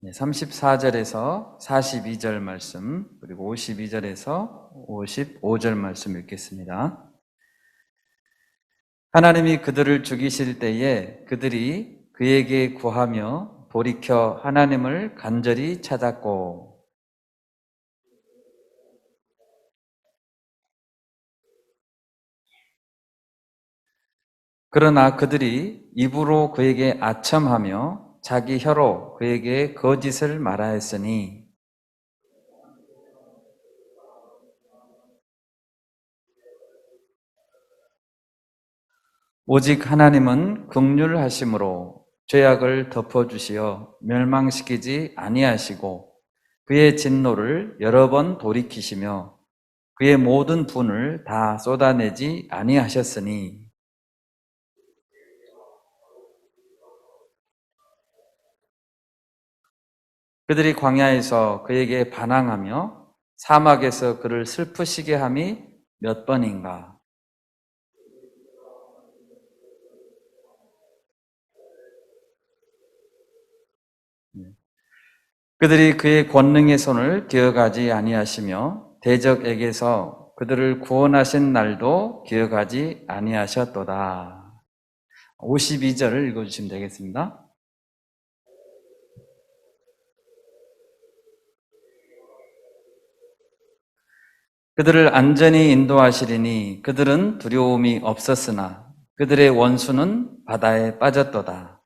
34절에서 42절 말씀, 그리고 52절에서 55절 말씀 읽겠습니다. 하나님이 그들을 죽이실 때에 그들이 그에게 구하며 돌이켜 하나님을 간절히 찾았고, 그러나 그들이 입으로 그에게 아첨하며 자기 혀로 그에게 거짓을 말하였으니, 오직 하나님은 긍휼하심으로 죄악을 덮어주시어 멸망시키지 아니하시고 그의 진노를 여러 번 돌이키시며 그의 모든 분을 다 쏟아내지 아니하셨으니, 그들이 광야에서 그에게 반항하며 사막에서 그를 슬프시게 함이 몇 번인가. 그들이 그의 권능의 손을 기억하지 아니하시며 대적에게서 그들을 구원하신 날도 기억하지 아니하셨도다. 52절을 읽어주시면 되겠습니다. 그들을 안전히 인도하시리니 그들은 두려움이 없었으나 그들의 원수는 바다에 빠졌도다.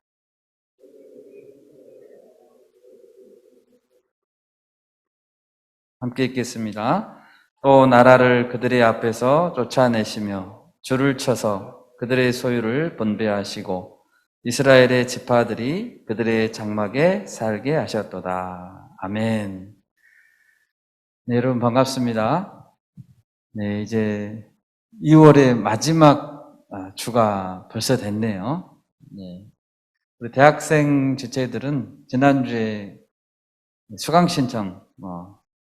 함께 읽겠습니다. 또 나라를 그들의 앞에서 쫓아내시며 줄을 쳐서 그들의 소유를 분배하시고 이스라엘의 지파들이 그들의 장막에 살게 하셨도다. 아멘. 네, 여러분 반갑습니다. 네, 이제 2월의 마지막 주가 벌써 됐네요. 네. 우리 대학생 지체들은 지난주에 수강 신청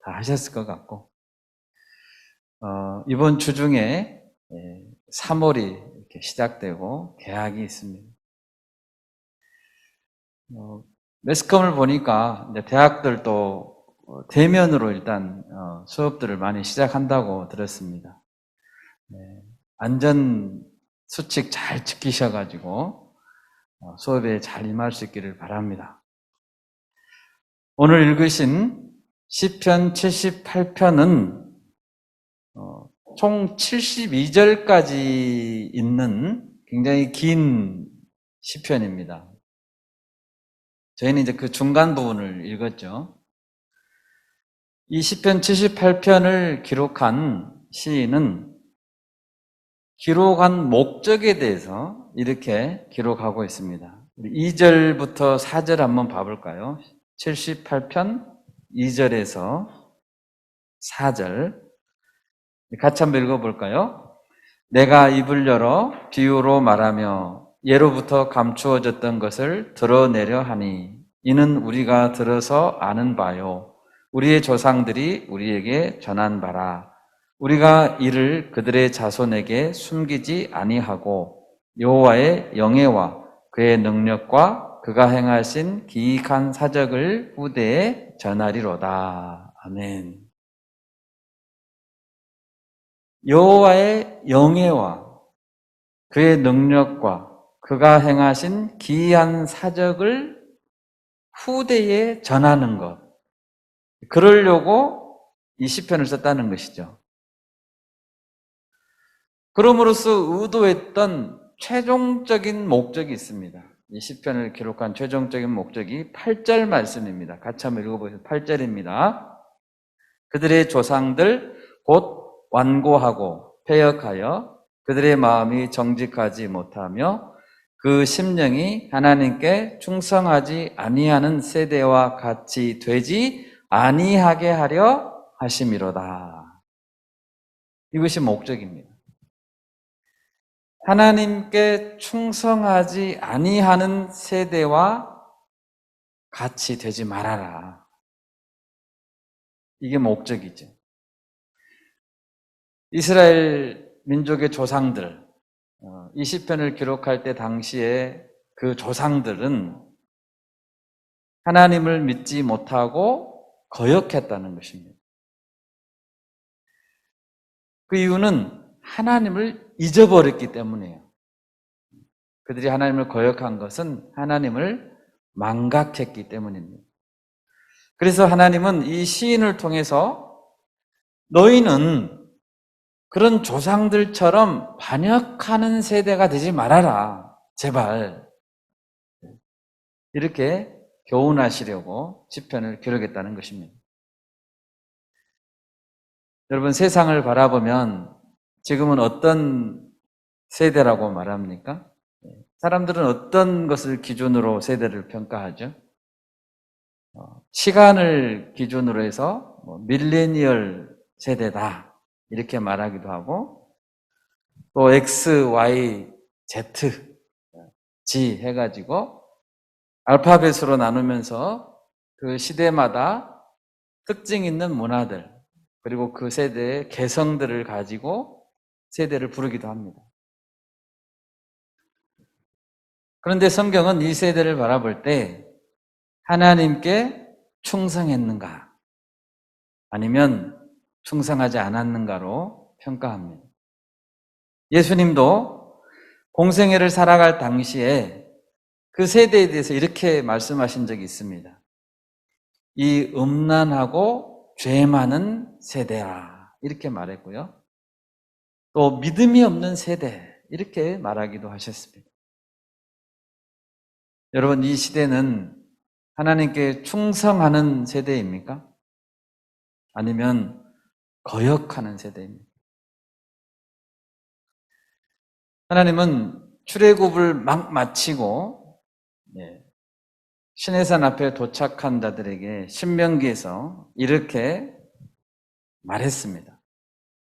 다 하셨을 것 같고, 이번 주 중에 3월이 이렇게 시작되고 개학이 있습니다. 매스컴을 보니까 이제 대학들도 대면으로 일단 수업들을 많이 시작한다고 들었습니다. 안전 수칙 잘 지키셔가지고 수업에 잘 임할 수 있기를 바랍니다. 오늘 읽으신 시편 78편은 총 72절까지 있는 굉장히 긴 시편입니다. 저희는 이제 그 중간 부분을 읽었죠. 이 시편 78편을 기록한 시인은 기록한 목적에 대해서 이렇게 기록하고 있습니다. 2절부터 4절 한번 봐볼까요? 78편 2절에서 4절 같이 한번 읽어볼까요? 내가 입을 열어 비유로 말하며 예로부터 감추어졌던 것을 드러내려 하니 이는 우리가 들어서 아는 바요 우리의 조상들이 우리에게 전한 바라. 우리가 이를 그들의 자손에게 숨기지 아니하고 여호와의 영예와 그의 능력과 그가 행하신 기이한 사적을 후대에 전하리로다. 아멘. 여호와의 영예와 그의 능력과 그가 행하신 기이한 사적을 후대에 전하는 것, 그러려고 이 시편을 썼다는 것이죠. 그럼으로써 의도했던 최종적인 목적이 있습니다. 이 시편을 기록한 최종적인 목적이 8절 말씀입니다. 같이 한번 읽어보세요. 8절입니다. 그들의 조상들 곧 완고하고 패역하여 그들의 마음이 정직하지 못하며 그 심령이 하나님께 충성하지 아니하는 세대와 같이 되지 아니하게 하려 하심이로다. 이것이 목적입니다. 하나님께 충성하지 아니하는 세대와 같이 되지 말아라. 이게 목적이죠. 이스라엘 민족의 조상들, 이 시편을 기록할 때 당시에 그 조상들은 하나님을 믿지 못하고 거역했다는 것입니다. 그 이유는 하나님을 잊어버렸기 때문이에요. 그들이 하나님을 거역한 것은 하나님을 망각했기 때문입니다. 그래서 하나님은 이 시인을 통해서 너희는 그런 조상들처럼 반역하는 세대가 되지 말아라. 제발. 이렇게 교훈하시려고 시편을 기록했다는 것입니다. 여러분, 세상을 바라보면 지금은 어떤 세대라고 말합니까? 사람들은 어떤 것을 기준으로 세대를 평가하죠? 시간을 기준으로 해서 밀레니얼 세대다 이렇게 말하기도 하고, 또 X, Y, Z, G 해가지고 알파벳으로 나누면서 그 시대마다 특징 있는 문화들, 그리고 그 세대의 개성들을 가지고 세대를 부르기도 합니다. 그런데 성경은 이 세대를 바라볼 때 하나님께 충성했는가 아니면 충성하지 않았는가로 평가합니다. 예수님도 공생애를 살아갈 당시에 그 세대에 대해서 이렇게 말씀하신 적이 있습니다. 이 음란하고 죄 많은 세대야, 이렇게 말했고요. 또 믿음이 없는 세대, 이렇게 말하기도 하셨습니다. 여러분, 이 시대는 하나님께 충성하는 세대입니까? 아니면 거역하는 세대입니까? 하나님은 출애굽을 막 마치고 시내산 앞에 도착한 자들에게 신명기에서 이렇게 말했습니다.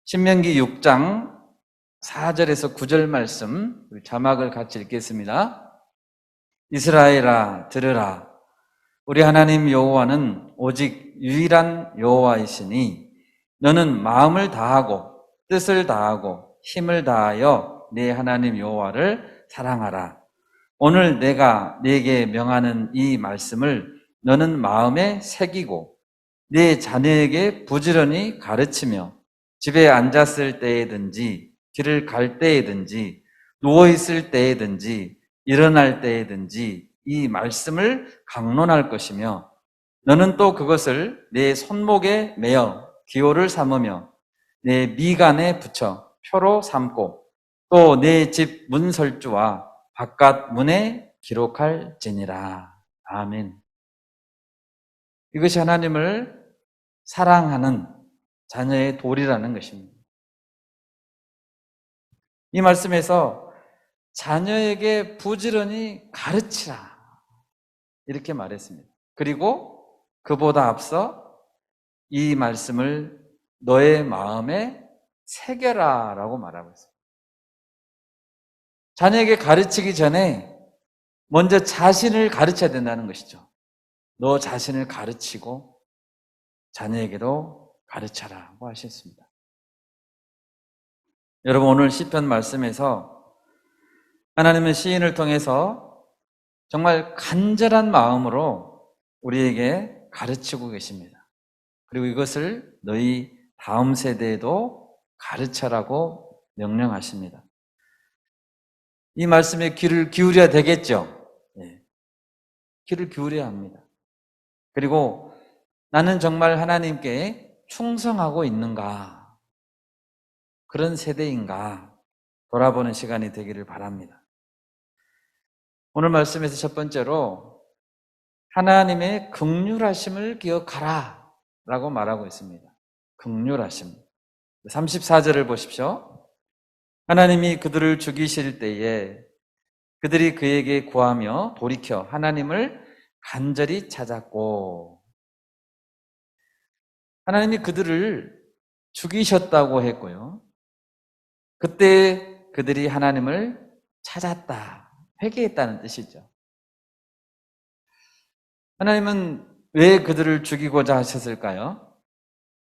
신명기 6장 4절에서 9절 말씀, 자막을 같이 읽겠습니다. 이스라엘아 들으라. 우리 하나님 여호와는 오직 유일한 여호와이시니 너는 마음을 다하고 뜻을 다하고 힘을 다하여 네 하나님 여호와를 사랑하라. 오늘 내가 네게 명하는 이 말씀을 너는 마음에 새기고 네 자녀에게 부지런히 가르치며 집에 앉았을 때에든지 길을 갈 때에든지 누워있을 때에든지 일어날 때에든지 이 말씀을 강론할 것이며 너는 또 그것을 내 손목에 매어 기호를 삼으며 내 미간에 붙여 표로 삼고 또 내 집 문설주와 바깥 문에 기록할지니라. 아멘. 이것이 하나님을 사랑하는 자녀의 도리라는 것입니다. 이 말씀에서 자녀에게 부지런히 가르치라 이렇게 말했습니다. 그리고 그보다 앞서 이 말씀을 너의 마음에 새겨라 라고 말하고 있습니다. 자녀에게 가르치기 전에 먼저 자신을 가르쳐야 된다는 것이죠. 너 자신을 가르치고 자녀에게도 가르쳐라고 하셨습니다. 여러분, 오늘 시편 말씀에서 하나님은 시인을 통해서 정말 간절한 마음으로 우리에게 가르치고 계십니다. 그리고 이것을 너희 다음 세대에도 가르쳐라고 명령하십니다. 이 말씀에 귀를 기울여야 되겠죠? 네. 귀를 기울여야 합니다. 그리고 나는 정말 하나님께 충성하고 있는가? 그런 세대인가? 돌아보는 시간이 되기를 바랍니다. 오늘 말씀에서 첫 번째로 하나님의 긍휼하심을 기억하라 라고 말하고 있습니다. 긍휼하심. 34절을 보십시오. 하나님이 그들을 죽이실 때에 그들이 그에게 구하며 돌이켜 하나님을 간절히 찾았고, 하나님이 그들을 죽이셨다고 했고요. 그때 그들이 하나님을 찾았다, 회개했다는 뜻이죠. 하나님은 왜 그들을 죽이고자 하셨을까요?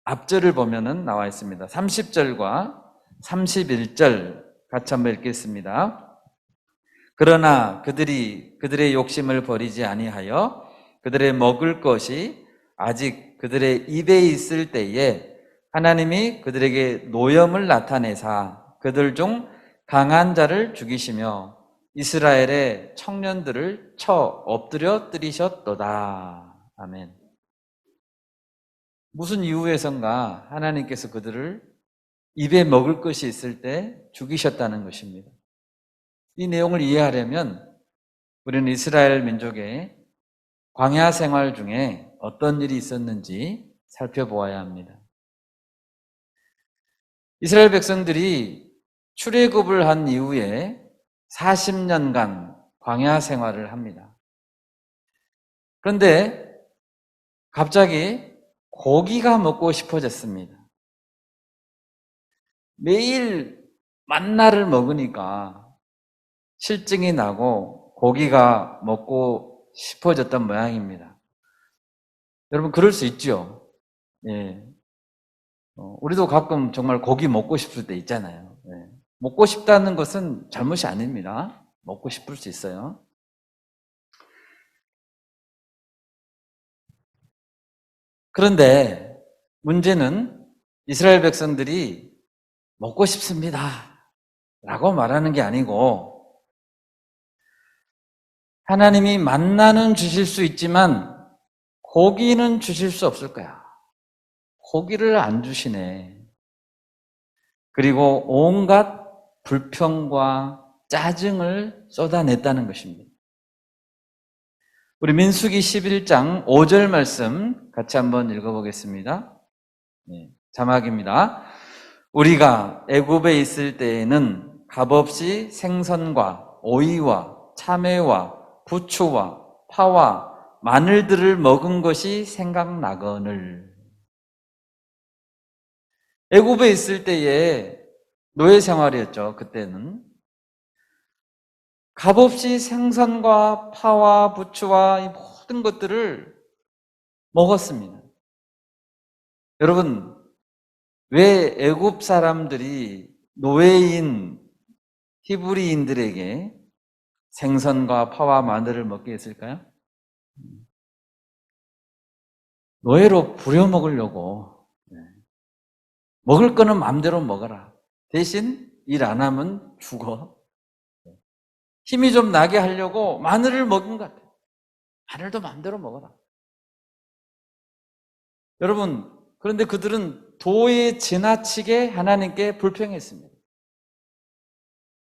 앞절을 보면은 나와 있습니다. 30절과 31절 같이 한번 읽겠습니다. 그러나 그들이 그들의 욕심을 버리지 아니하여 그들의 먹을 것이 아직 그들의 입에 있을 때에 하나님이 그들에게 노염을 나타내사 그들 중 강한 자를 죽이시며 이스라엘의 청년들을 쳐 엎드려 뜨리셨도다. 아멘. 무슨 이유에선가 하나님께서 그들을 입에 먹을 것이 있을 때 죽이셨다는 것입니다. 이 내용을 이해하려면 우리는 이스라엘 민족의 광야 생활 중에 어떤 일이 있었는지 살펴보아야 합니다. 이스라엘 백성들이 출애굽을 한 이후에 40년간 광야 생활을 합니다. 그런데 갑자기 고기가 먹고 싶어졌습니다. 매일 만나를 먹으니까 실증이 나고 고기가 먹고 싶어졌던 모양입니다. 여러분 그럴 수 있죠. 예. 우리도 가끔 정말 고기 먹고 싶을 때 있잖아요. 예. 먹고 싶다는 것은 잘못이 아닙니다. 먹고 싶을 수 있어요. 그런데 문제는 이스라엘 백성들이 먹고 싶습니다 라고 말하는 게 아니고 하나님이 만나는 주실 수 있지만 고기는 주실 수 없을 거야. 고기를 안 주시네. 그리고 온갖 불평과 짜증을 쏟아냈다는 것입니다. 우리 민수기 11장 5절 말씀 같이 한번 읽어보겠습니다. 네, 자막입니다. 우리가 애굽에 있을 때에는 값없이 생선과 오이와 참외와 부추와 파와 마늘들을 먹은 것이 생각나거늘. 애굽에 있을 때에 노예 생활이었죠. 그때는 값없이 생선과 파와 부추와 이 모든 것들을 먹었습니다. 여러분, 왜 애굽 사람들이 노예인 히브리인들에게 생선과 파와 마늘을 먹게 했을까요? 노예로 부려먹으려고. 먹을 거는 마음대로 먹어라. 대신 일 안 하면 죽어. 힘이 좀 나게 하려고 마늘을 먹은 것 같아요. 마늘도 마음대로 먹어라. 여러분, 그런데 그들은 도에 지나치게 하나님께 불평했습니다.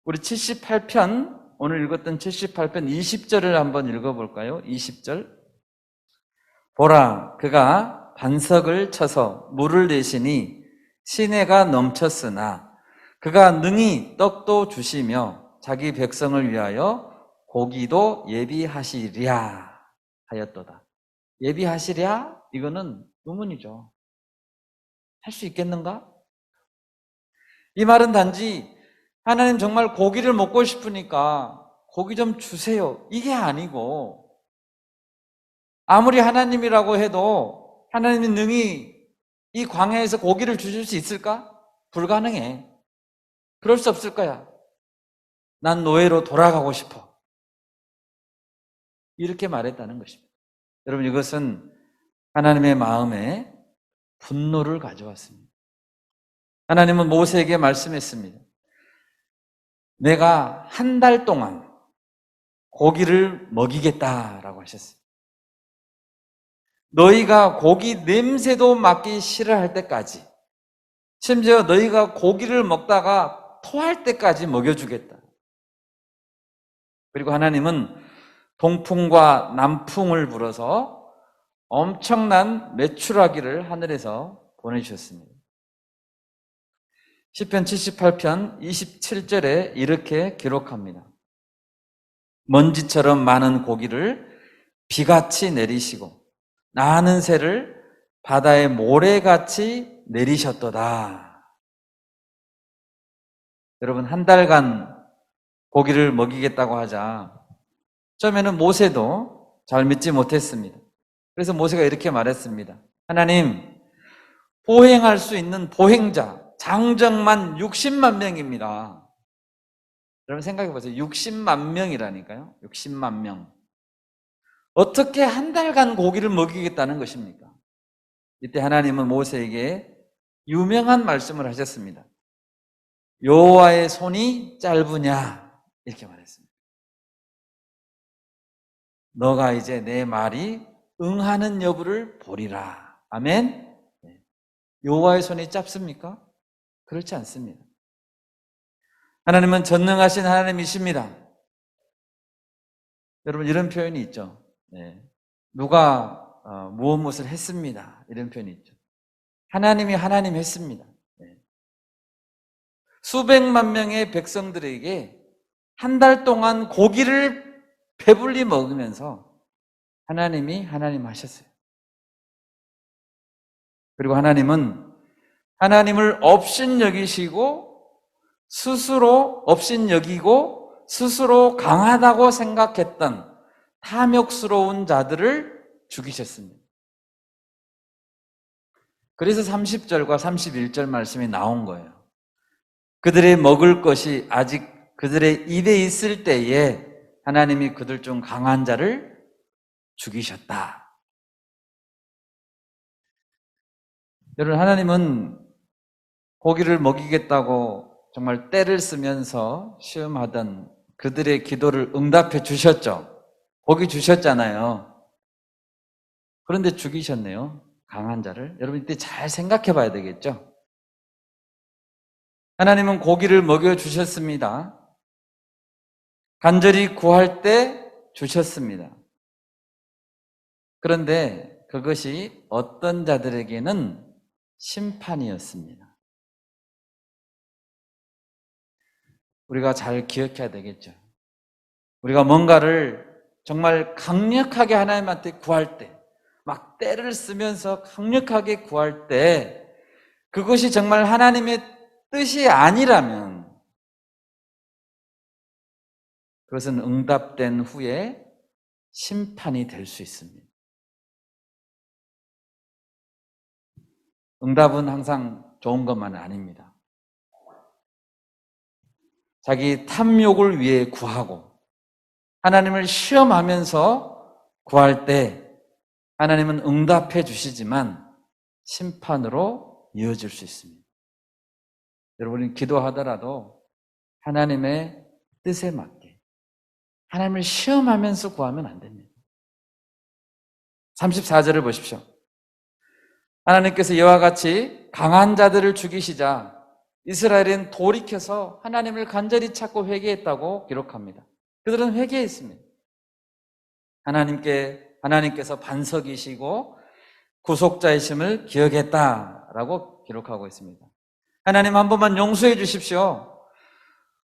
우리 78편, 오늘 읽었던 78편 20절을 한번 읽어볼까요? 20절. 보라, 그가 반석을 쳐서 물을 내시니 시내가 넘쳤으나 그가 능히 떡도 주시며 자기 백성을 위하여 고기도 예비하시랴 하였도다. 예비하시랴? 이거는 의문이죠. 할 수 있겠는가? 이 말은 단지 하나님 정말 고기를 먹고 싶으니까 고기 좀 주세요. 이게 아니고 아무리 하나님이라고 해도 하나님이 능히 이 광야에서 고기를 주실 수 있을까? 불가능해. 그럴 수 없을 거야. 난 노예로 돌아가고 싶어. 이렇게 말했다는 것입니다. 여러분 이것은 하나님의 마음에 분노를 가져왔습니다. 하나님은 모세에게 말씀했습니다. 내가 한 달 동안 고기를 먹이겠다라고 하셨어요. 너희가 고기 냄새도 맡기 싫어할 때까지, 심지어 너희가 고기를 먹다가 토할 때까지 먹여주겠다. 그리고 하나님은 동풍과 남풍을 불어서 엄청난 메추라기를 하늘에서 보내주셨습니다. 시편 78편 27절에 이렇게 기록합니다. 먼지처럼 많은 고기를 비같이 내리시고 나는 새를 바다의 모래같이 내리셨도다. 여러분 한 달간 고기를 먹이겠다고 하자 처음에는 모세도 잘 믿지 못했습니다. 그래서 모세가 이렇게 말했습니다. 하나님, 보행할 수 있는 보행자 장정만 60만 명입니다. 여러분 생각해 보세요. 60만 명이라니까요. 60만 명. 어떻게 한 달간 고기를 먹이겠다는 것입니까? 이때 하나님은 모세에게 유명한 말씀을 하셨습니다. 여호와의 손이 짧으냐? 이렇게 말했습니다. 너가 이제 내 말이 응하는 여부를 보리라. 아멘? 여호와의 손이 짧습니까? 그렇지 않습니다. 하나님은 전능하신 하나님이십니다. 여러분 이런 표현이 있죠. 누가 무엇을 했습니다. 이런 표현이 있죠. 하나님이 하나님 했습니다. 수백만 명의 백성들에게 한 달 동안 고기를 배불리 먹으면서 하나님이 하나님 하셨어요. 그리고 하나님은 하나님을 업신여기시고 스스로 업신여기고 스스로 강하다고 생각했던 탐욕스러운 자들을 죽이셨습니다. 그래서 30절과 31절 말씀이 나온 거예요. 그들의 먹을 것이 아직 그들의 입에 있을 때에 하나님이 그들 중 강한 자를 죽이셨다. 여러분, 하나님은 고기를 먹이겠다고 정말 때를 쓰면서 시험하던 그들의 기도를 응답해 주셨죠. 고기 주셨잖아요. 그런데 죽이셨네요. 강한 자를. 여러분 이때 잘 생각해 봐야 되겠죠. 하나님은 고기를 먹여 주셨습니다. 간절히 구할 때 주셨습니다. 그런데 그것이 어떤 자들에게는 심판이었습니다. 우리가 잘 기억해야 되겠죠. 우리가 뭔가를 정말 강력하게 하나님한테 구할 때, 막 때를 쓰면서 강력하게 구할 때, 그것이 정말 하나님의 뜻이 아니라면, 그것은 응답된 후에 심판이 될 수 있습니다. 응답은 항상 좋은 것만은 아닙니다. 자기 탐욕을 위해 구하고 하나님을 시험하면서 구할 때 하나님은 응답해 주시지만 심판으로 이어질 수 있습니다. 여러분이 기도하더라도 하나님의 뜻에 맞게 하나님을 시험하면서 구하면 안 됩니다. 34절을 보십시오. 하나님께서 이와 같이 강한 자들을 죽이시자 이스라엘은 돌이켜서 하나님을 간절히 찾고 회개했다고 기록합니다. 그들은 회개했습니다. 하나님께서 반석이시고 구속자이심을 기억했다라고 기록하고 있습니다. 하나님 한 번만 용서해 주십시오.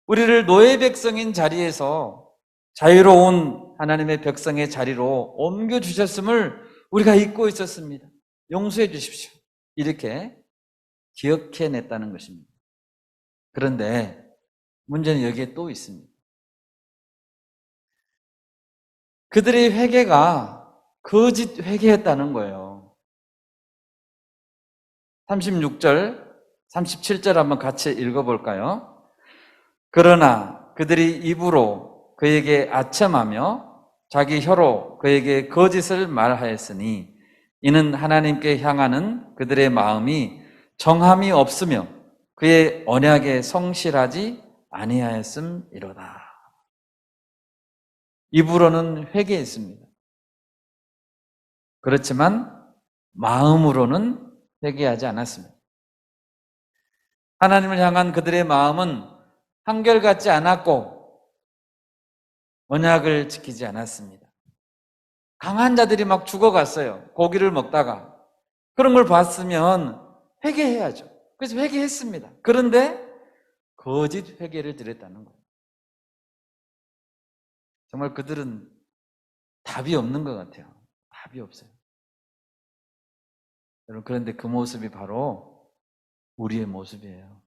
우리를 노예 백성인 자리에서 자유로운 하나님의 백성의 자리로 옮겨주셨음을 우리가 잊고 있었습니다. 용서해 주십시오. 이렇게 기억해냈다는 것입니다. 그런데 문제는 여기에 또 있습니다. 그들의 회개가 거짓 회개였다는 거예요. 36절, 37절 한번 같이 읽어볼까요? 그러나 그들이 입으로 그에게 아첨하며 자기 혀로 그에게 거짓을 말하였으니 이는 하나님께 향하는 그들의 마음이 정함이 없으며 그의 언약에 성실하지 아니하였음이로다. 입으로는 회개했습니다. 그렇지만 마음으로는 회개하지 않았습니다. 하나님을 향한 그들의 마음은 한결같지 않았고 언약을 지키지 않았습니다. 강한 자들이 막 죽어갔어요. 고기를 먹다가. 그런 걸 봤으면 회개해야죠. 그래서 회개했습니다. 그런데 거짓 회개를 드렸다는 거예요. 정말 그들은 답이 없는 것 같아요. 답이 없어요. 여러분, 그런데 그 모습이 바로 우리의 모습이에요.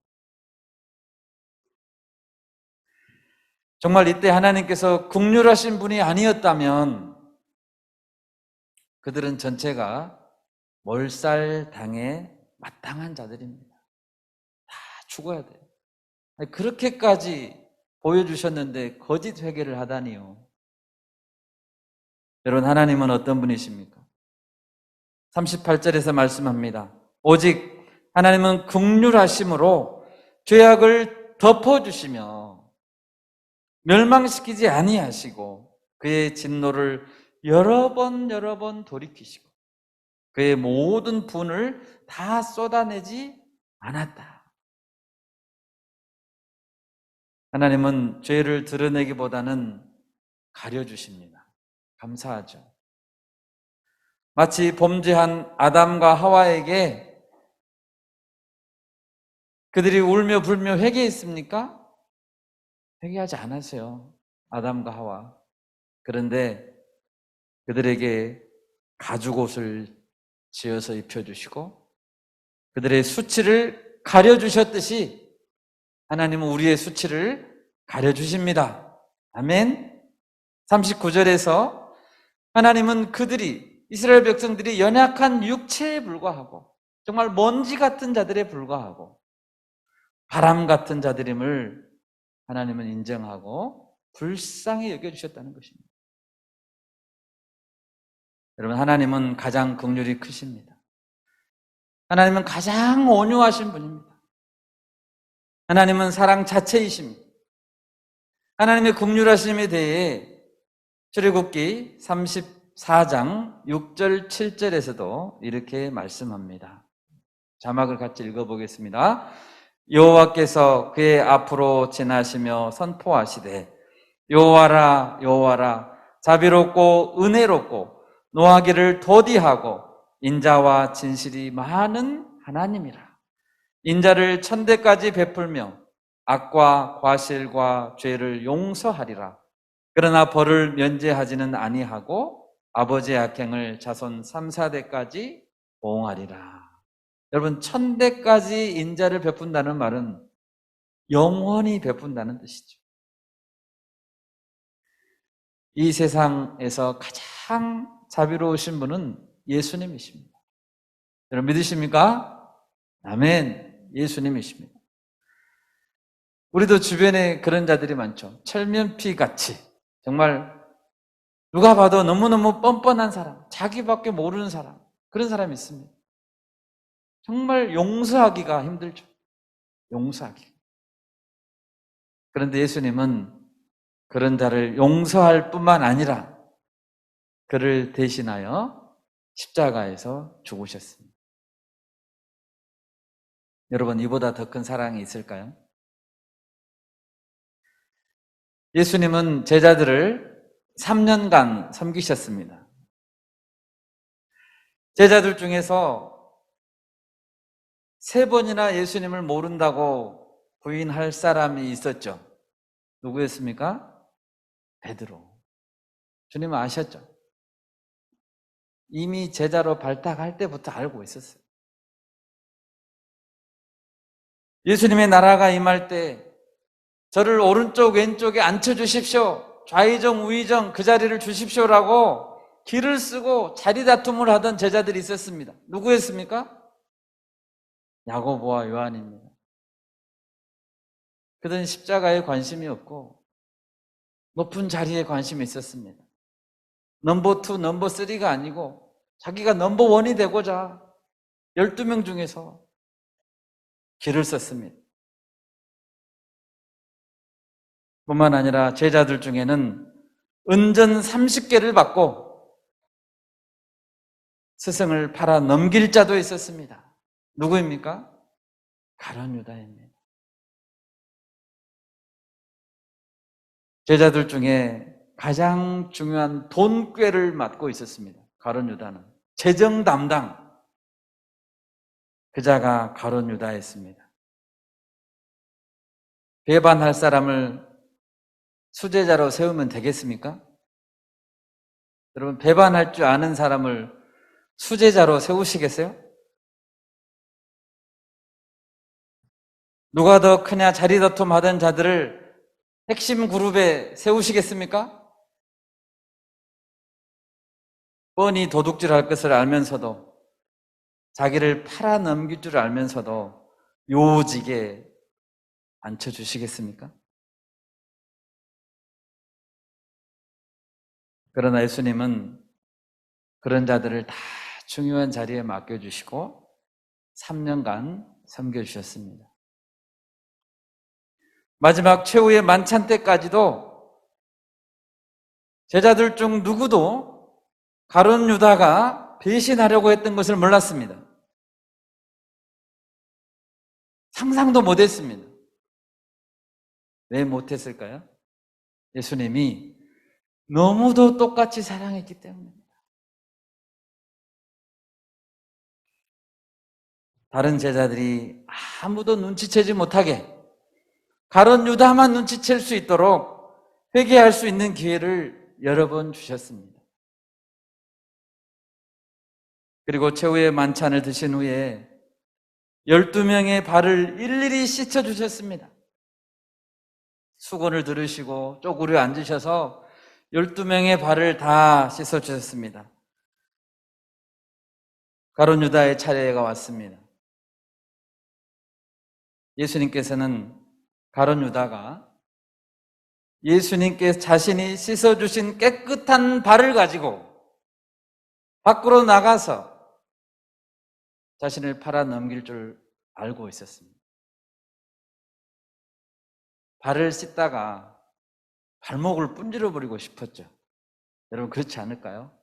정말 이때 하나님께서 긍휼하신 분이 아니었다면 그들은 전체가 몰살당해 마땅한 자들입니다. 다 죽어야 돼요. 그렇게까지 보여주셨는데 거짓 회개를 하다니요. 여러분, 하나님은 어떤 분이십니까? 38절에서 말씀합니다. 오직 하나님은 긍휼하심으로 죄악을 덮어주시며 멸망시키지 아니하시고 그의 진노를 여러 번 돌이키시고 그의 모든 분을 다 쏟아내지 않았다. 하나님은 죄를 드러내기보다는 가려주십니다. 감사하죠. 마치 범죄한 아담과 하와에게 그들이 울며 불며 회개했습니까? 회개하지 않았어요. 아담과 하와. 그런데 그들에게 가죽옷을 지어서 입혀주시고 그들의 수치를 가려주셨듯이 하나님은 우리의 수치를 가려주십니다. 아멘. 39절에서 하나님은 이스라엘 백성들이 연약한 육체에 불과하고 정말 먼지 같은 자들에 불과하고 바람 같은 자들임을 하나님은 인정하고 불쌍히 여겨주셨다는 것입니다. 여러분, 하나님은 가장 긍휼이 크십니다. 하나님은 가장 온유하신 분입니다. 하나님은 사랑 자체이십니다. 하나님의 긍휼하심에 대해 출애굽기 34장 6절 7절에서도 이렇게 말씀합니다. 자막을 같이 읽어보겠습니다. 여호와께서 그의 앞으로 지나시며 선포하시되 여호와라 여호와라 자비롭고 은혜롭고 노하기를 더디하고 인자와 진실이 많은 하나님이라. 인자를 천대까지 베풀며 악과 과실과 죄를 용서하리라. 그러나 벌을 면제하지는 아니하고 아버지의 악행을 자손 3, 4대까지 보응하리라. 여러분, 천대까지 인자를 베푼다는 말은 영원히 베푼다는 뜻이죠. 이 세상에서 가장 자비로우신 분은 예수님이십니다. 여러분 믿으십니까? 아멘. 예수님이십니다. 우리도 주변에 그런 자들이 많죠. 철면피 같이 정말 누가 봐도 너무너무 뻔뻔한 사람, 자기밖에 모르는 사람, 그런 사람이 있습니다. 정말 용서하기가 힘들죠. 용서하기. 그런데 예수님은 그런 자를 용서할 뿐만 아니라 그를 대신하여 십자가에서 죽으셨습니다. 여러분, 이보다 더 큰 사랑이 있을까요? 예수님은 제자들을 3년간 섬기셨습니다. 제자들 중에서 3번이나 예수님을 모른다고 부인할 사람이 있었죠. 누구였습니까? 베드로. 주님은 아셨죠? 이미 제자로 발탁할 때부터 알고 있었어요. 예수님의 나라가 임할 때 저를 오른쪽 왼쪽에 앉혀주십시오. 좌의정 우의정 그 자리를 주십시오라고 길을 쓰고 자리 다툼을 하던 제자들이 있었습니다. 누구였습니까? 야고보와 요한입니다. 그들은 십자가에 관심이 없고 높은 자리에 관심이 있었습니다. 넘버 2, 넘버 3가 아니고 자기가 넘버 1이 되고자 12명 중에서 길을 썼습니다. 뿐만 아니라 제자들 중에는 은전 30개를 받고 스승을 팔아 넘길 자도 있었습니다. 누구입니까? 가룟 유다입니다. 제자들 중에 가장 중요한 돈꾀를 맡고 있었습니다. 가룟 유다는 재정 담당, 그 자가 가룟 유다였습니다. 배반할 사람을 수제자로 세우면 되겠습니까? 여러분, 배반할 줄 아는 사람을 수제자로 세우시겠어요? 누가 더 크냐 자리 다툼하던 자들을 핵심 그룹에 세우시겠습니까? 뻔히 도둑질할 것을 알면서도 자기를 팔아넘길 줄 알면서도 요직에 앉혀, 주시겠습니까? 그러나 예수님은 그런 자들을 다 중요한 자리에 맡겨주시고 3년간 섬겨주셨습니다. 마지막 최후의 만찬 때까지도 제자들 중 누구도 가룟 유다가 배신하려고 했던 것을 몰랐습니다. 상상도 못했습니다. 왜 못했을까요? 예수님이 너무도 똑같이 사랑했기 때문입니다. 다른 제자들이 아무도 눈치채지 못하게 가룟 유다만 눈치챌 수 있도록 회개할 수 있는 기회를 여러 번 주셨습니다. 그리고 최후의 만찬을 드신 후에 12명의 발을 일일이 씻어주셨습니다. 수건을 들으시고 쪼그려 앉으셔서 12명의 발을 다 씻어주셨습니다. 가룟 유다의 차례가 왔습니다. 예수님께서는 가룟 유다가 예수님께 자신이 씻어주신 깨끗한 발을 가지고 밖으로 나가서 자신을 팔아 넘길 줄 알고 있었습니다. 발을 씻다가 발목을 분질러 버리고 싶었죠. 여러분 그렇지 않을까요?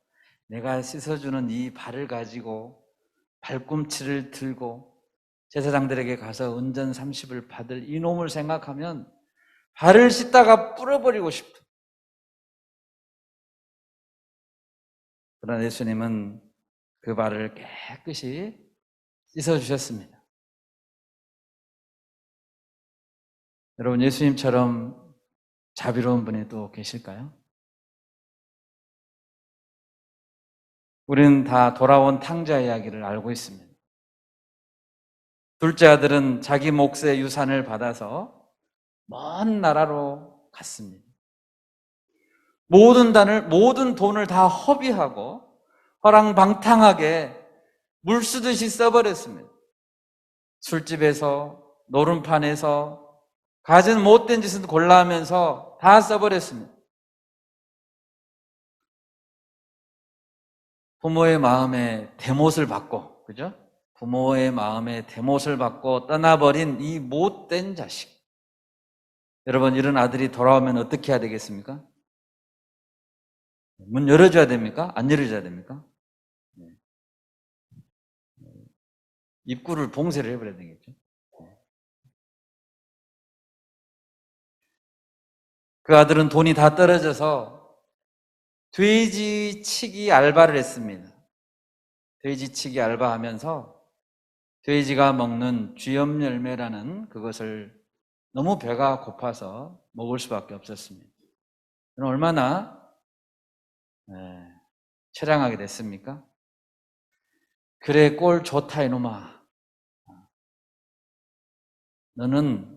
내가 씻어주는 이 발을 가지고 발꿈치를 들고 제사장들에게 가서 은전 30을 받을 이놈을 생각하면 발을 씻다가 뿌려버리고 싶어. 그러나 예수님은 그 발을 깨끗이 씻어주셨습니다. 여러분 예수님처럼 자비로운 분이 또 계실까요? 우리는 다 돌아온 탕자 이야기를 알고 있습니다. 둘째 아들은 자기 몫의 유산을 받아서 먼 나라로 갔습니다. 모든 돈을 다 허비하고 허랑방탕하게 물 쓰듯이 써버렸습니다. 술집에서, 노름판에서, 가진 못된 짓은 골라하면서 다 써버렸습니다. 부모의 마음에 대못을 받고, 그죠? 부모의 마음에 대못을 받고 떠나버린 이 못된 자식. 여러분, 이런 아들이 돌아오면 어떻게 해야 되겠습니까? 문 열어줘야 됩니까? 안 열어줘야 됩니까? 입구를 봉쇄를 해버려야 되겠죠. 그 아들은 돈이 다 떨어져서 돼지치기 알바를 했습니다. 돼지치기 알바하면서 돼지가 먹는 쥐염 열매라는 그것을 너무 배가 고파서 먹을 수밖에 없었습니다. 얼마나 처량하게 됐습니까? 그래 꼴 좋다 이놈아. 너는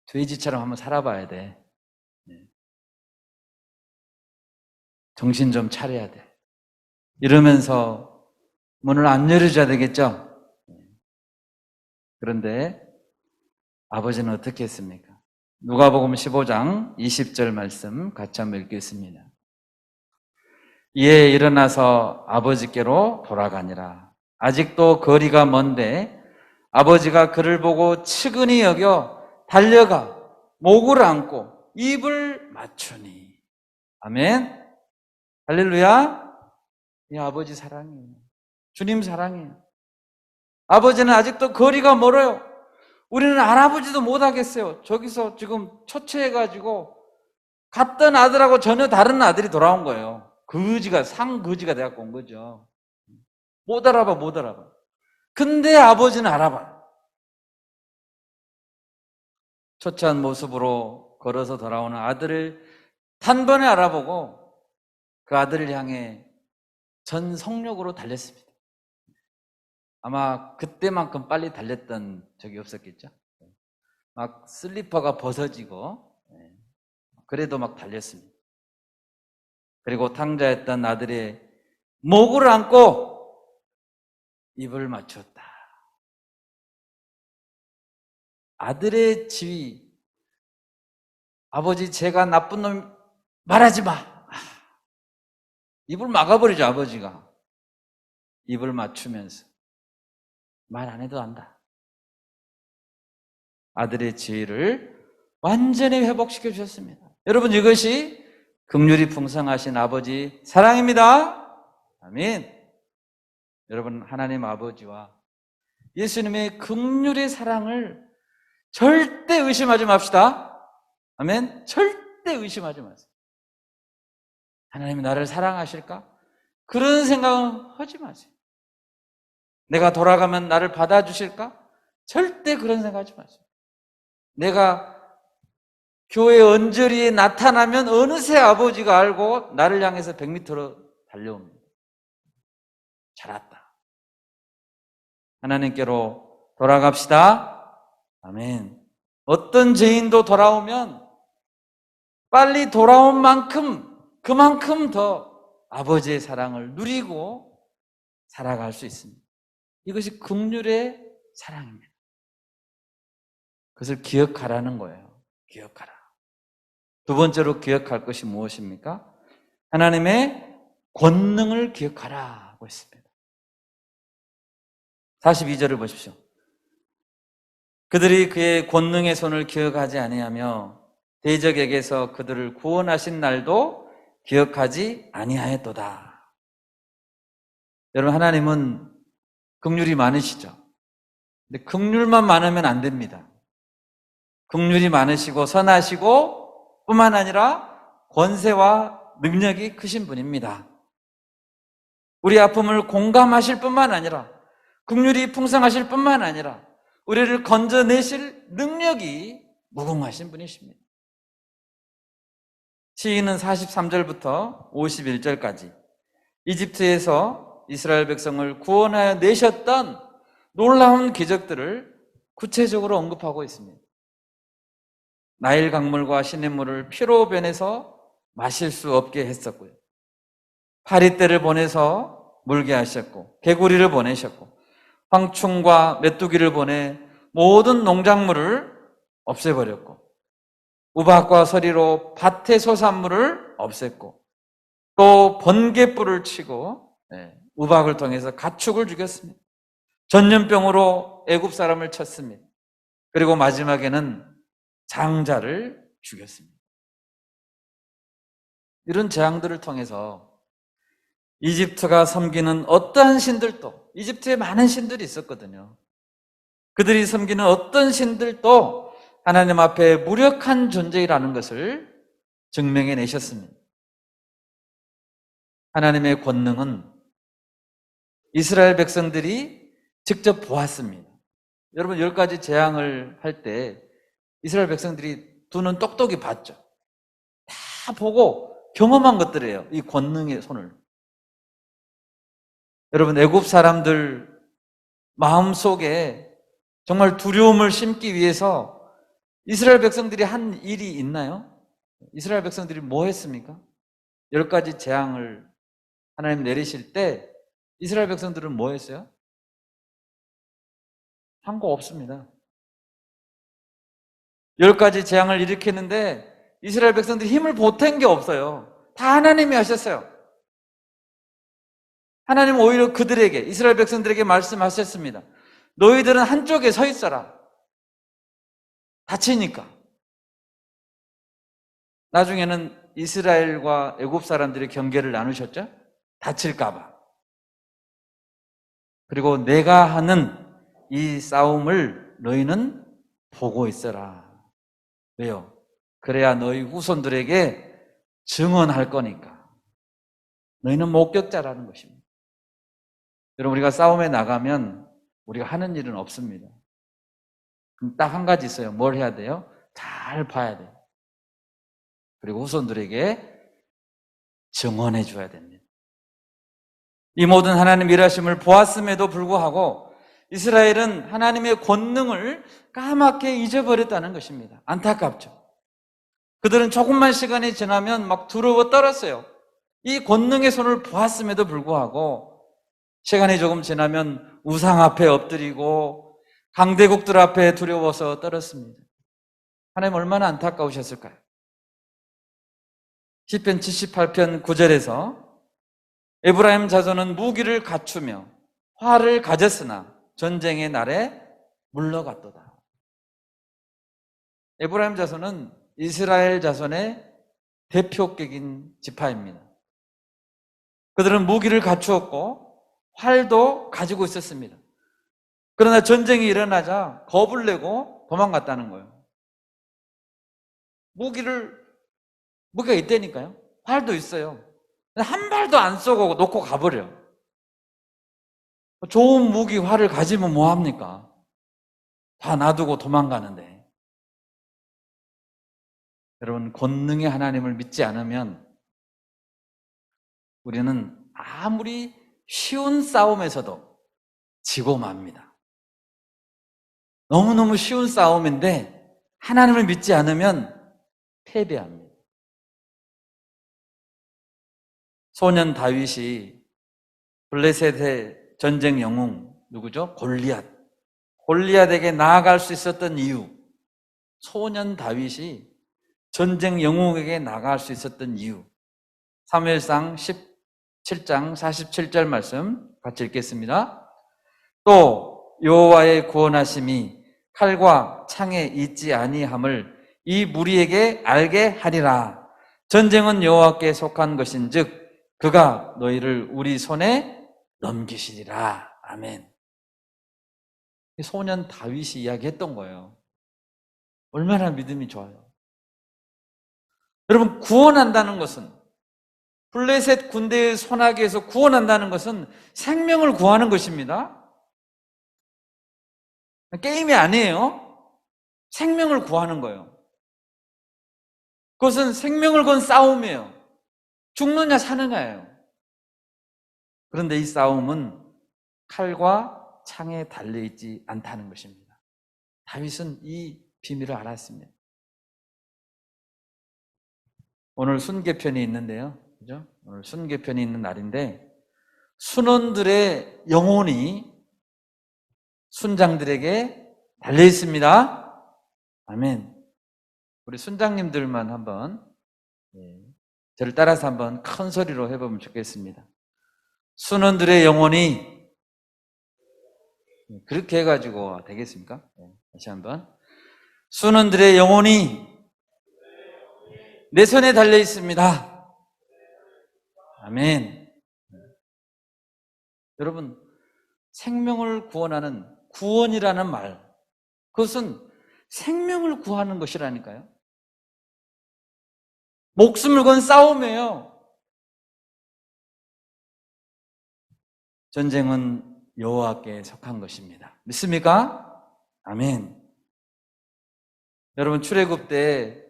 돼지처럼 한번 살아봐야 돼. 정신 좀 차려야 돼. 이러면서 문을 안 열어줘야 되겠죠? 그런데 아버지는 어떻게 했습니까? 누가복음 15장 20절 말씀 같이 한번 읽겠습니다. 이에 일어나서 아버지께로 돌아가니라. 아직도 거리가 먼데 아버지가 그를 보고 측은히 여겨 달려가 목을 안고 입을 맞추니. 아멘. 할렐루야. 이 아버지 사랑이에요. 주님 사랑이에요. 아버지는 아직도 거리가 멀어요. 우리는 알아보지도 못하겠어요. 저기서 지금 처체해가지고 갔던 아들하고 전혀 다른 아들이 돌아온 거예요. 상거지가 돼갖고 온 거죠. 못 알아봐. 근데 아버지는 알아봐. 초췌한 모습으로 걸어서 돌아오는 아들을 단번에 알아보고 그 아들을 향해 전 성력으로 달렸습니다. 아마 그때만큼 빨리 달렸던 적이 없었겠죠. 막 슬리퍼가 벗어지고 그래도 막 달렸습니다. 그리고 탕자였던 아들의 목을 안고 입을 맞췄다. 아들의 지위, 아버지 제가 나쁜 놈 말하지 마. 입을 막아버리죠, 아버지가. 입을 맞추면서. 말 안 해도 안다. 아들의 지위를 완전히 회복시켜 주셨습니다. 여러분, 이것이 긍휼이 풍성하신 아버지 사랑입니다. 아멘. 여러분, 하나님 아버지와 예수님의 긍휼의 사랑을 절대 의심하지 맙시다. 아멘. 절대 의심하지 마세요. 하나님이 나를 사랑하실까? 그런 생각은 하지 마세요. 내가 돌아가면 나를 받아주실까? 절대 그런 생각하지 마세요. 내가 교회 언저리에 나타나면 어느새 아버지가 알고 나를 향해서 100m로 달려옵니다. 잘 왔다. 하나님께로 돌아갑시다. 아멘. 어떤 죄인도 돌아오면 빨리 돌아온 만큼 그만큼 더 아버지의 사랑을 누리고 살아갈 수 있습니다. 이것이 긍휼의 사랑입니다. 그것을 기억하라는 거예요. 기억하라. 두 번째로 기억할 것이 무엇입니까? 하나님의 권능을 기억하라고 했습니다. 42절을 보십시오. 그들이 그의 권능의 손을 기억하지 아니하며 대적에게서 그들을 구원하신 날도 기억하지 아니하였도다. 여러분, 하나님은 긍휼이 많으시죠. 근데 긍휼만 많으면 안 됩니다. 긍휼이 많으시고 선하시고 뿐만 아니라 권세와 능력이 크신 분입니다. 우리 아픔을 공감하실 뿐만 아니라 긍휼이 풍성하실 뿐만 아니라 우리를 건져내실 능력이 무궁하신 분이십니다. 시인은 43절부터 51절까지 이집트에서 이스라엘 백성을 구원하여 내셨던 놀라운 기적들을 구체적으로 언급하고 있습니다. 나일 강물과 시냇물을 피로 변해서 마실 수 없게 했었고요. 파리떼를 보내서 물게 하셨고, 개구리를 보내셨고, 황충과 메뚜기를 보내 모든 농작물을 없애버렸고, 우박과 서리로 밭의 소산물을 없앴고, 또 번개불을 치고 우박을 통해서 가축을 죽였습니다. 전염병으로 애굽 사람을 쳤습니다. 그리고 마지막에는 장자를 죽였습니다. 이런 재앙들을 통해서 이집트가 섬기는 어떠한 신들도, 이집트에 많은 신들이 있었거든요. 그들이 섬기는 어떤 신들도 하나님 앞에 무력한 존재라는 것을 증명해 내셨습니다. 하나님의 권능은 이스라엘 백성들이 직접 보았습니다. 여러분, 10가지 재앙을 할 때 이스라엘 백성들이 두 눈 똑똑히 봤죠. 다 보고 경험한 것들이에요. 이 권능의 손을. 여러분, 애굽 사람들 마음속에 정말 두려움을 심기 위해서 이스라엘 백성들이 한 일이 있나요? 이스라엘 백성들이 뭐 했습니까? 10가지 재앙을 하나님 내리실 때 이스라엘 백성들은 뭐 했어요? 한 거 없습니다. 10가지 재앙을 일으켰는데 이스라엘 백성들이 힘을 보탠 게 없어요. 다 하나님이 하셨어요. 하나님은 오히려 그들에게, 이스라엘 백성들에게 말씀하셨습니다. 너희들은 한쪽에 서 있어라. 다치니까. 나중에는 이스라엘과 애굽 사람들이 경계를 나누셨죠? 다칠까 봐. 그리고 내가 하는 이 싸움을 너희는 보고 있어라. 왜요? 그래야 너희 후손들에게 증언할 거니까. 너희는 목격자라는 것입니다. 여러분, 우리가 싸움에 나가면 우리가 하는 일은 없습니다. 그럼 딱 한 가지 있어요. 뭘 해야 돼요? 잘 봐야 돼요. 그리고 후손들에게 증언해 줘야 됩니다. 이 모든 하나님 일하심을 보았음에도 불구하고 이스라엘은 하나님의 권능을 까맣게 잊어버렸다는 것입니다. 안타깝죠. 그들은 조금만 시간이 지나면 막 두려워 떨었어요. 이 권능의 손을 보았음에도 불구하고 시간이 조금 지나면 우상 앞에 엎드리고 강대국들 앞에 두려워서 떨었습니다. 하나님 얼마나 안타까우셨을까요? 시편 78편 9절에서 에브라임 자손은 무기를 갖추며 활을 가졌으나 전쟁의 날에 물러갔도다. 에브라임 자손은 이스라엘 자손의 대표격인 지파입니다. 그들은 무기를 갖추었고 활도 가지고 있었습니다. 그러나 전쟁이 일어나자 겁을 내고 도망갔다는 거예요. 무기가 있다니까요. 활도 있어요. 한 발도 안 쏘고 놓고 가버려. 좋은 무기, 활을 가지면 뭐합니까? 다 놔두고 도망가는데. 여러분, 권능의 하나님을 믿지 않으면 우리는 아무리 쉬운 싸움에서도 지고 맙니다. 너무너무 쉬운 싸움인데 하나님을 믿지 않으면 패배합니다. 소년 다윗이 블레셋의 전쟁 영웅 누구죠? 골리앗에게 나아갈 수 있었던 이유, 소년 다윗이 전쟁 영웅에게 나아갈 수 있었던 이유, 사무엘상 17장 47절 말씀 같이 읽겠습니다. 또 여호와의 구원하심이 칼과 창에 있지 아니함을 이 무리에게 알게 하리라. 전쟁은 여호와께 속한 것인즉 그가 너희를 우리 손에 넘기시리라. 아멘. 소년 다윗이 이야기했던 거예요. 얼마나 믿음이 좋아요. 여러분, 구원한다는 것은, 블레셋 군대의 손아귀에서 구원한다는 것은 생명을 구하는 것입니다. 게임이 아니에요. 생명을 구하는 거예요. 그것은 생명을 건 싸움이에요. 죽느냐 사느냐예요. 그런데 이 싸움은 칼과 창에 달려있지 않다는 것입니다. 다윗은 이 비밀을 알았습니다. 오늘 순계편이 있는데요. 그죠? 오늘 순계편이 있는 날인데 순원들의 영혼이 순장들에게 달려 있습니다. 아멘. 우리 순장님들만 한번 저를 따라서 한번 큰 소리로 해보면 좋겠습니다. 순원들의 영혼이 그렇게 해가지고 되겠습니까? 다시 한번. 순원들의 영혼이 내 손에 달려 있습니다. 아멘. 여러분, 생명을 구원하는 구원이라는 말, 그것은 생명을 구하는 것이라니까요. 목숨을 건 싸움이에요. 전쟁은 여호와께 속한 것입니다. 믿습니까? 아멘. 여러분, 출애굽 때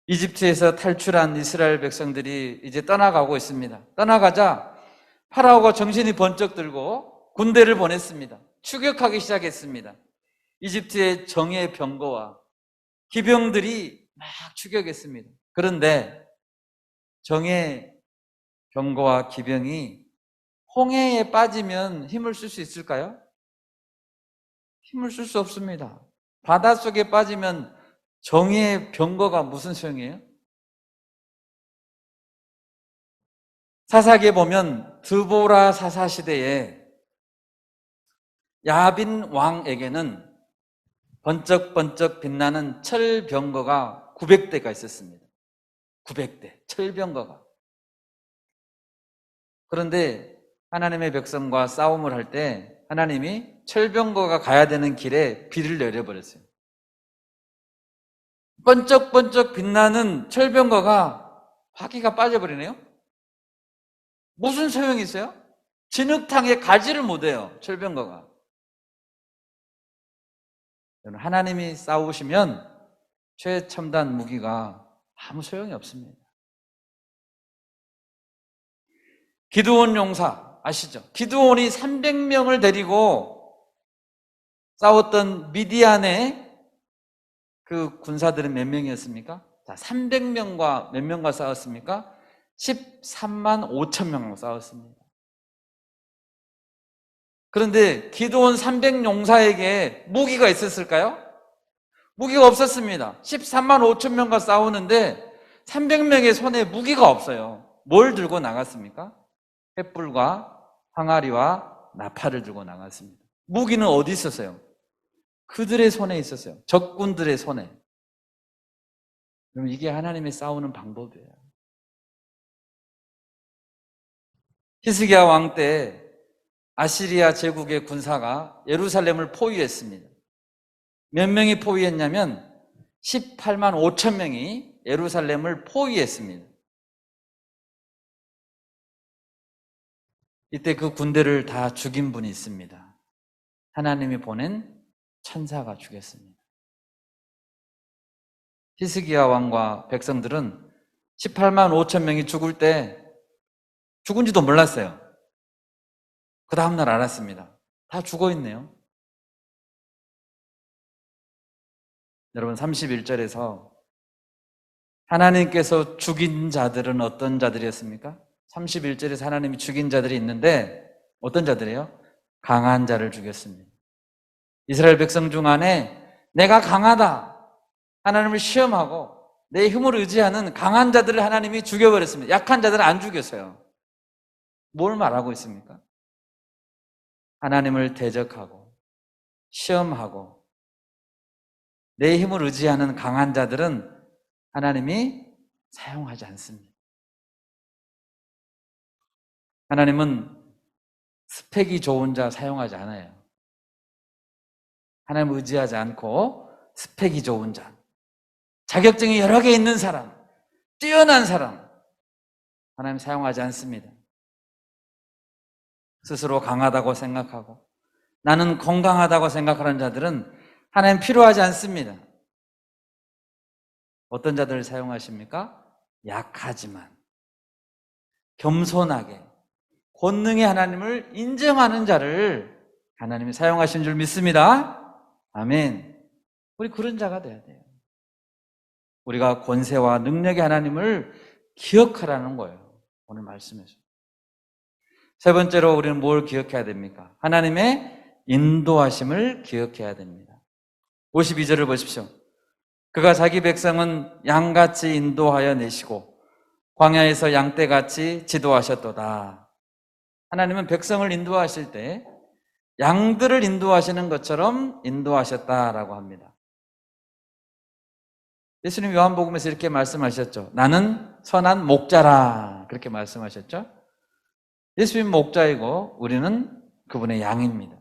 이집트에서 탈출한 이스라엘 백성들이 이제 떠나가고 있습니다. 떠나가자 파라오가 정신이 번쩍 들고 군대를 보냈습니다. 추격하기 시작했습니다. 이집트의 정예 병거와 기병들이 막 추격했습니다. 그런데 정예 병거와 기병이 홍해에 빠지면 힘을 쓸 수 있을까요? 힘을 쓸 수 없습니다. 바닷속에 빠지면 정예 병거가 무슨 소용이에요? 사사기에 보면 드보라 사사 시대에 야빈 왕에게는 번쩍번쩍 빛나는 철병거가 900대가 있었습니다. 900대, 철병거가. 그런데 하나님의 백성과 싸움을 할 때 하나님이 철병거가 가야 되는 길에 비를 내려버렸어요. 번쩍번쩍 빛나는 철병거가 바퀴가 빠져버리네요. 무슨 소용이 있어요? 진흙탕에 가지를 못해요, 철병거가. 하나님이 싸우시면 최첨단 무기가 아무 소용이 없습니다. 기드온 용사 아시죠? 기드온이 300명을 데리고 싸웠던 미디안의 그 군사들은 몇 명이었습니까? 자, 300명과 몇 명과 싸웠습니까? 13만 5천 명과 싸웠습니다. 그런데 기드온 300용사에게 무기가 있었을까요? 무기가 없었습니다. 13만 5천 명과 싸우는데 300명의 손에 무기가 없어요. 뭘 들고 나갔습니까? 횃불과 항아리와 나팔을 들고 나갔습니다. 무기는 어디 있었어요? 그들의 손에 있었어요. 적군들의 손에. 그럼 이게 하나님이 싸우는 방법이에요. 히스기야 왕 때 아시리아 제국의 군사가 예루살렘을 포위했습니다. 몇 명이 포위했냐면 18만 5천 명이 예루살렘을 포위했습니다. 이때 그 군대를 다 죽인 분이 있습니다. 하나님이 보낸 천사가 죽였습니다. 히스기야 왕과 백성들은 18만 5천 명이 죽을 때 죽은지도 몰랐어요. 그 다음날 알았습니다. 다 죽어 있네요. 여러분 31절에서 하나님께서 죽인 자들은 어떤 자들이었습니까? 31절에서 하나님이 죽인 자들이 있는데 어떤 자들이에요? 강한 자를 죽였습니다. 이스라엘 백성 중 안에 내가 강하다, 하나님을 시험하고 내 힘을 의지하는 강한 자들을 하나님이 죽여버렸습니다. 약한 자들은 안 죽였어요. 뭘 말하고 있습니까? 하나님을 대적하고 시험하고 내 힘을 의지하는 강한 자들은 하나님이 사용하지 않습니다. 하나님은 스펙이 좋은 자 사용하지 않아요. 하나님을 의지하지 않고 스펙이 좋은 자, 자격증이 여러 개 있는 사람, 뛰어난 사람, 하나님 사용하지 않습니다. 스스로 강하다고 생각하고 나는 건강하다고 생각하는 자들은 하나님 필요하지 않습니다. 어떤 자들을 사용하십니까? 약하지만 겸손하게 권능의 하나님을 인정하는 자를 하나님이 사용하신 줄 믿습니다. 아멘. 우리 그런 자가 돼야 돼요. 우리가 권세와 능력의 하나님을 기억하라는 거예요. 오늘 말씀에서. 세 번째로 우리는 뭘 기억해야 됩니까? 하나님의 인도하심을 기억해야 됩니다. 52절을 보십시오. 그가 자기 백성은 양같이 인도하여 내시고 광야에서 양떼같이 지도하셨도다. 하나님은 백성을 인도하실 때 양들을 인도하시는 것처럼 인도하셨다라고 합니다. 예수님 요한복음에서 이렇게 말씀하셨죠. 나는 선한 목자라 그렇게 말씀하셨죠. 예수님 목자이고 우리는 그분의 양입니다.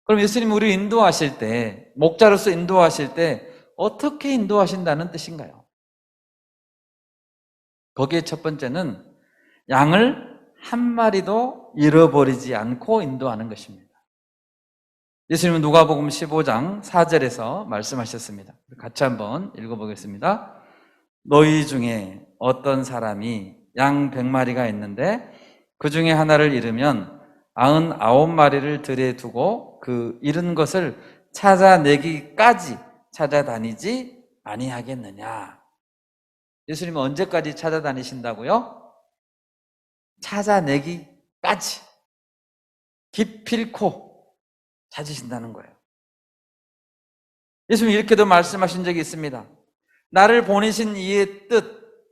그럼 예수님 우리 인도하실 때, 목자로서 인도하실 때 어떻게 인도하신다는 뜻인가요? 거기에 첫 번째는 양을 한 마리도 잃어버리지 않고 인도하는 것입니다. 예수님은 누가복음 15장 4절에서 말씀하셨습니다. 같이 한번 읽어보겠습니다. 너희 중에 어떤 사람이 양 100마리가 있는데 그 중에 하나를 잃으면 99마리를 들에 두고 그 잃은 것을 찾아내기까지 찾아다니지 아니하겠느냐. 예수님은 언제까지 찾아다니신다고요? 찾아내기까지 기필코 찾으신다는 거예요. 예수님이 이렇게도 말씀하신 적이 있습니다. 나를 보내신 이의 뜻,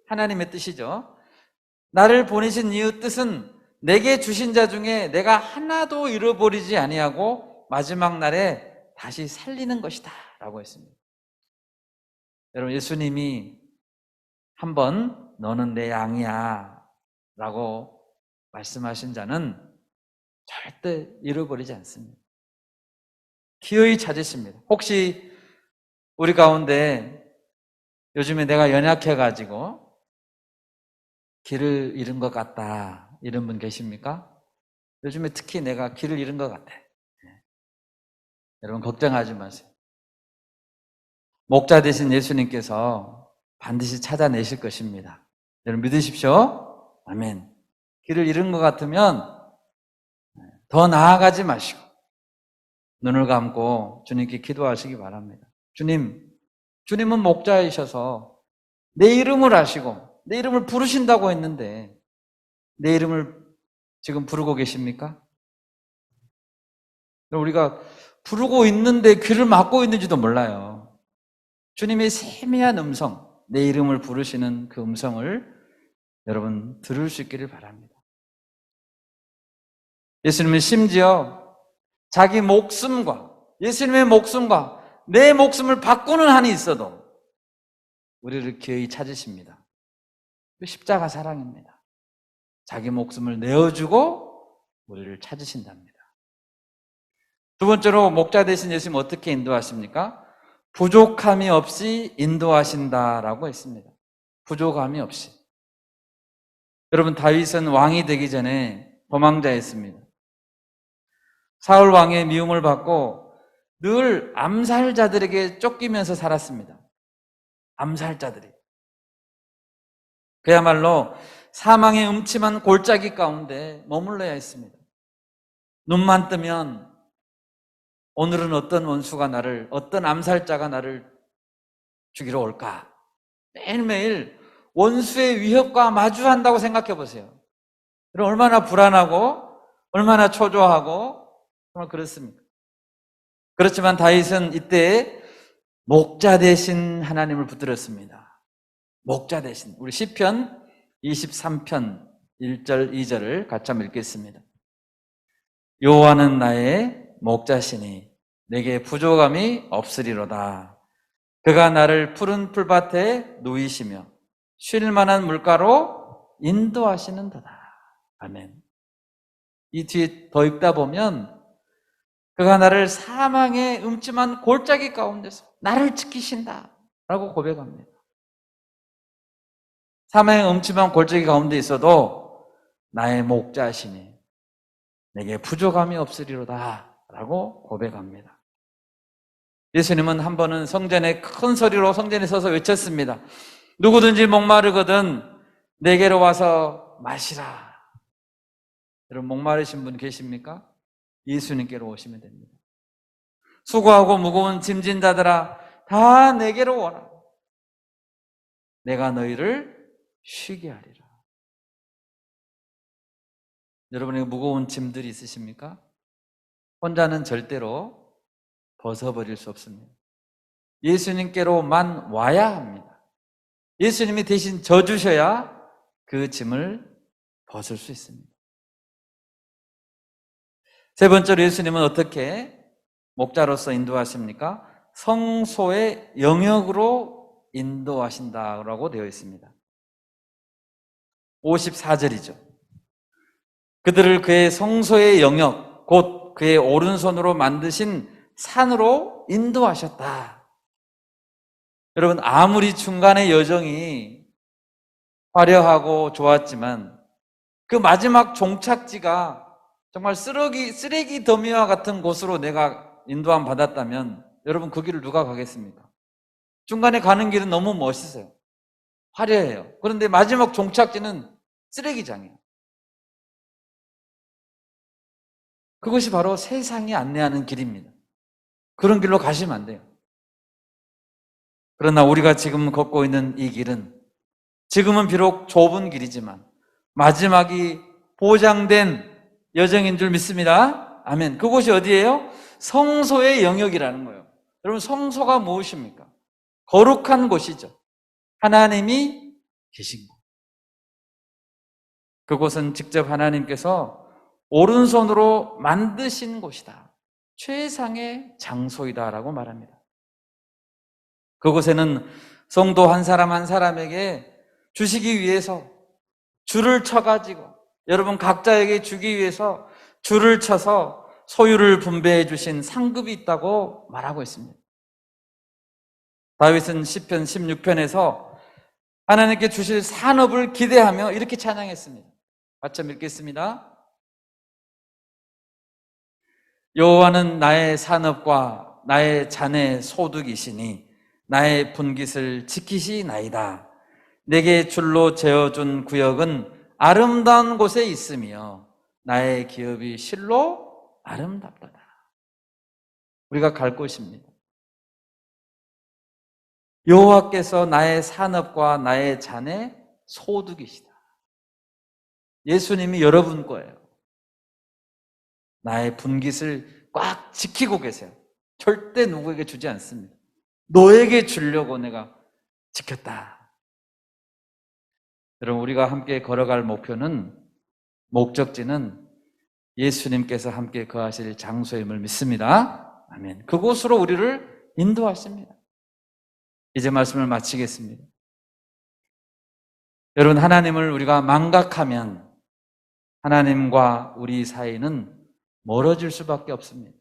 하나님의 뜻이죠. 나를 보내신 이의 뜻은 내게 주신 자 중에 내가 하나도 잃어버리지 아니하고 마지막 날에 다시 살리는 것이다 라고 했습니다. 여러분, 예수님이 한번 너는 내 양이야 라고 말씀하신 자는 절대 잃어버리지 않습니다. 기어이 찾으십니다. 혹시 우리 가운데 요즘에 내가 연약해가지고 길을 잃은 것 같다 이런 분 계십니까? 요즘에 특히 내가 길을 잃은 것 같아. 여러분 걱정하지 마세요. 목자 되신 예수님께서 반드시 찾아내실 것입니다. 여러분 믿으십시오. 아멘. 길을 잃은 것 같으면 더 나아가지 마시고 눈을 감고 주님께 기도하시기 바랍니다. 주님은 목자이셔서 내 이름을 아시고 내 이름을 부르신다고 했는데 내 이름을 지금 부르고 계십니까? 우리가 부르고 있는데 귀를 막고 있는지도 몰라요. 주님의 세미한 음성, 내 이름을 부르시는 그 음성을 여러분 들을 수 있기를 바랍니다. 예수님은 심지어 자기 목숨과 예수님의 목숨과 내 목숨을 바꾸는 한이 있어도 우리를 기어이 찾으십니다. 십자가 사랑입니다. 자기 목숨을 내어주고 우리를 찾으신답니다. 두 번째로 목자 되신 예수님 어떻게 인도하십니까? 부족함이 없이 인도하신다라고 했습니다. 부족함이 없이. 여러분, 다윗은 왕이 되기 전에 도망자였습니다. 사울 왕의 미움을 받고 늘 암살자들에게 쫓기면서 살았습니다. 암살자들이. 그야말로 사망의 음침한 골짜기 가운데 머물러야 했습니다. 눈만 뜨면 오늘은 어떤 원수가 나를, 어떤 암살자가 나를 죽이러 올까? 매일매일 원수의 위협과 마주한다고 생각해 보세요. 그럼 얼마나 불안하고 얼마나 초조하고 정말 그렇습니까? 그렇지만 다윗은 이때 목자 대신 하나님을 붙들었습니다. 목자 대신. 우리 시편 23편 1절 2절을 같이 한번 읽겠습니다. 여호와는 나의 목자시니 내게 부족함이 없으리로다. 그가 나를 푸른 풀밭에 누이시며 쉴 만한 물가로 인도하시는도다. 아멘. 이 뒤에 더 읽다 보면 그가 나를 사망의 음침한 골짜기 가운데서 나를 지키신다 라고 고백합니다. 사망의 음침한 골짜기 가운데 있어도 나의 목자시니 내게 부족함이 없으리로다 라고 고백합니다. 예수님은 한 번은 성전에 큰 소리로 성전에 서서 외쳤습니다. 누구든지 목마르거든 내게로 와서 마시라. 여러분, 목마르신 분 계십니까? 예수님께로 오시면 됩니다. 수고하고 무거운 짐진 자들아 다 내게로 오라. 내가 너희를 쉬게 하리라. 여러분에게 무거운 짐들이 있으십니까? 혼자는 절대로 벗어버릴 수 없습니다. 예수님께로만 와야 합니다. 예수님이 대신 져주셔야 그 짐을 벗을 수 있습니다. 세 번째로 예수님은 어떻게 목자로서 인도하십니까? 성소의 영역으로 인도하신다고 되어 있습니다. 54절이죠. 그들을 그의 성소의 영역, 곧 그의 오른손으로 만드신 산으로 인도하셨다. 여러분, 아무리 중간의 여정이 화려하고 좋았지만 그 마지막 종착지가 정말 쓰레기 더미와 같은 곳으로 내가 인도함 받았다면 여러분, 그 길을 누가 가겠습니까? 중간에 가는 길은 너무 멋있어요. 화려해요. 그런데 마지막 종착지는 쓰레기장이에요. 그것이 바로 세상이 안내하는 길입니다. 그런 길로 가시면 안 돼요. 그러나 우리가 지금 걷고 있는 이 길은 지금은 비록 좁은 길이지만 마지막이 보장된 여정인 줄 믿습니다. 아멘. 그곳이 어디예요? 성소의 영역이라는 거예요. 여러분, 성소가 무엇입니까? 거룩한 곳이죠. 하나님이 계신 곳. 그곳은 직접 하나님께서 오른손으로 만드신 곳이다. 최상의 장소이다라고 말합니다. 그곳에는 성도 한 사람 한 사람에게 주시기 위해서 줄을 쳐가지고 여러분 각자에게 주기 위해서 줄을 쳐서 소유를 분배해 주신 상급이 있다고 말하고 있습니다. 다윗은 시편 16편에서 하나님께 주실 산업을 기대하며 이렇게 찬양했습니다. 같이 읽겠습니다. 여호와는 나의 산업과 나의 잔의 소득이시니 나의 분깃을 지키시나이다. 내게 줄로 재어준 구역은 아름다운 곳에 있으며 나의 기업이 실로 아름답도다. 우리가 갈 곳입니다. 여호와께서 나의 산업과 나의 잔의 소득이시다. 예수님이 여러분 거예요. 나의 분깃을 꽉 지키고 계세요. 절대 누구에게 주지 않습니다. 너에게 주려고 내가 지켰다. 여러분, 우리가 함께 걸어갈 목표는, 목적지는 예수님께서 함께 거하실 장소임을 믿습니다. 아멘. 그곳으로 우리를 인도하십니다. 이제 말씀을 마치겠습니다. 여러분, 하나님을 우리가 망각하면 하나님과 우리 사이는 멀어질 수밖에 없습니다.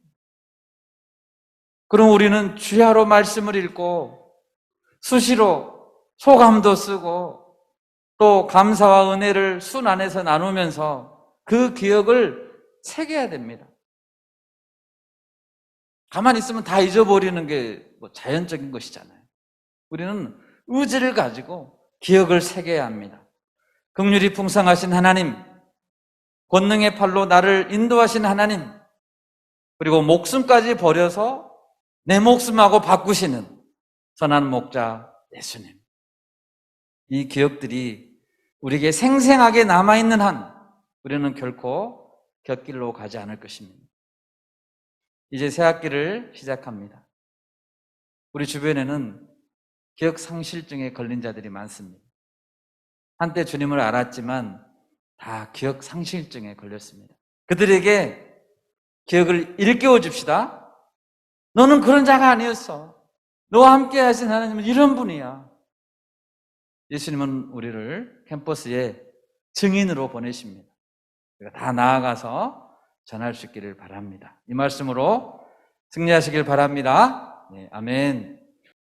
그럼 우리는 주야로 말씀을 읽고 수시로 소감도 쓰고 또 감사와 은혜를 순 안에서 나누면서 그 기억을 새겨야 됩니다. 가만히 있으면 다 잊어버리는 게 뭐 자연적인 것이잖아요. 우리는 의지를 가지고 기억을 새겨야 합니다. 긍휼이 풍성하신 하나님, 권능의 팔로 나를 인도하신 하나님, 그리고 목숨까지 버려서 내 목숨하고 바꾸시는 선한 목자 예수님. 이 기억들이 우리에게 생생하게 남아있는 한 우리는 결코 곁길로 가지 않을 것입니다. 이제 새 학기를 시작합니다. 우리 주변에는 기억 상실증에 걸린 자들이 많습니다. 한때 주님을 알았지만 다 기억 상실증에 걸렸습니다. 그들에게 기억을 일깨워 줍시다. 너는 그런 자가 아니었어. 너와 함께 하신 하나님은 이런 분이야. 예수님은 우리를 캠퍼스에 증인으로 보내십니다. 우리가 다 나아가서 전할 수 있기를 바랍니다. 이 말씀으로 승리하시길 바랍니다. 네, 아멘.